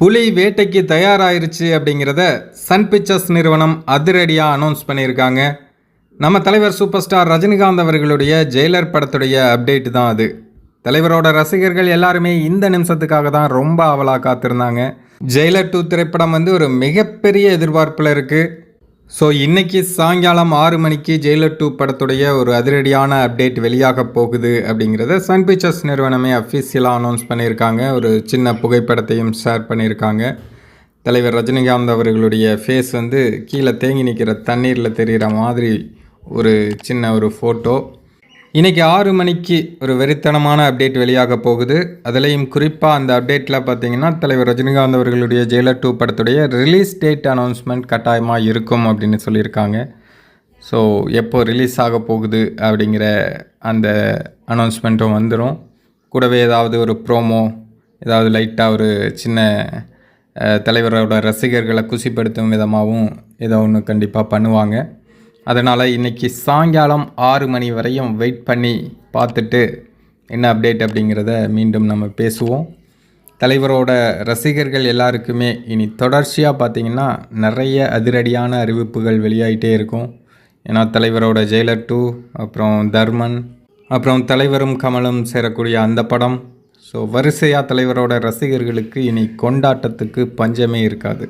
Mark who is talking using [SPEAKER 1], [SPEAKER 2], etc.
[SPEAKER 1] புலி வேட்டைக்கு தயாராயிருச்சு அப்படிங்கிறத சன் பிக்சர்ஸ் நிறுவனம் அதிரடியாக அனௌன்ஸ் பண்ணியிருக்காங்க. நம்ம தலைவர் சூப்பர் ஸ்டார் ரஜினிகாந்த் அவர்களுடைய ஜெயிலர் படத்துடைய அப்டேட் தான் அது. தலைவரோட ரசிகர்கள் எல்லாருமே இந்த நிமிஷத்துக்காக தான் ரொம்ப ஆவலாக காத்திருந்தாங்க. ஜெயிலர் 2 திரைப்படம் ஒரு மிகப்பெரிய எதிர்பார்ப்பில் இருக்குது. ஸோ இன்றைக்கி சாயங்காலம் 6 மணிக்கு ஜெயிலர் 2 படத்துடைய ஒரு அதிரடியான அப்டேட் வெளியாக போகுது அப்படிங்கிறத சன் பிக்சர்ஸ் நிறுவனமே அஃபிஷியலாக அனௌன்ஸ் பண்ணியிருக்காங்க. ஒரு சின்ன புகைப்படத்தையும் ஷேர் பண்ணியிருக்காங்க. தலைவர் ரஜினிகாந்த் அவர்களுடைய ஃபேஸ் கீழே தேங்கி நிற்கிற தண்ணீரில் தெரிகிற மாதிரி ஒரு சின்ன ஒரு ஃபோட்டோ. இன்றைக்கி 6 மணிக்கு ஒரு வெறித்தனமான அப்டேட் வெளியாக போகுது. அதுலேயும் குறிப்பாக அந்த அப்டேட்டில் பார்த்திங்கன்னா தலைவர் ரஜினிகாந்த் அவர்களுடைய ஜெயிலர் 2 படத்துடைய ரிலீஸ் டேட் அனௌன்ஸ்மெண்ட் கட்டாயமாக இருக்கும் அப்படின்னு சொல்லியிருக்காங்க. ஸோ எப்போ ரிலீஸ் ஆக போகுது அப்படிங்கிற அந்த அனௌன்ஸ்மெண்ட்டும் வந்துடும். கூடவே ஏதாவது ஒரு ப்ரோமோ, ஏதாவது லைட்டாக ஒரு சின்ன தலைவரோட ரசிகர்களை குசிப்படுத்தும் விதமாகவும் ஏதோ ஒன்று கண்டிப்பாக பண்ணுவாங்க. அதனால் இன்றைக்கி சாயங்காலம் 6 மணி வரையும் வெயிட் பண்ணி பார்த்துட்டு என்ன அப்டேட் அப்படிங்கிறத மீண்டும் நம்ம பேசுவோம். தலைவரோட ரசிகர்கள் எல்லாருக்குமே இனி தொடர்ச்சியாக பார்த்திங்கன்னா நிறைய அதிரடியான அறிவிப்புகள் வெளியாகிட்டே இருக்கும். ஏன்னா தலைவரோட ஜெயிலர் 2, அப்புறம் தர்மன், அப்புறம் தலைவரும் கமலும் சேரக்கூடிய அந்த படம். ஸோ வரிசையாக தலைவரோட ரசிகர்களுக்கு இனி கொண்டாட்டத்துக்கு பஞ்சமே இருக்காது.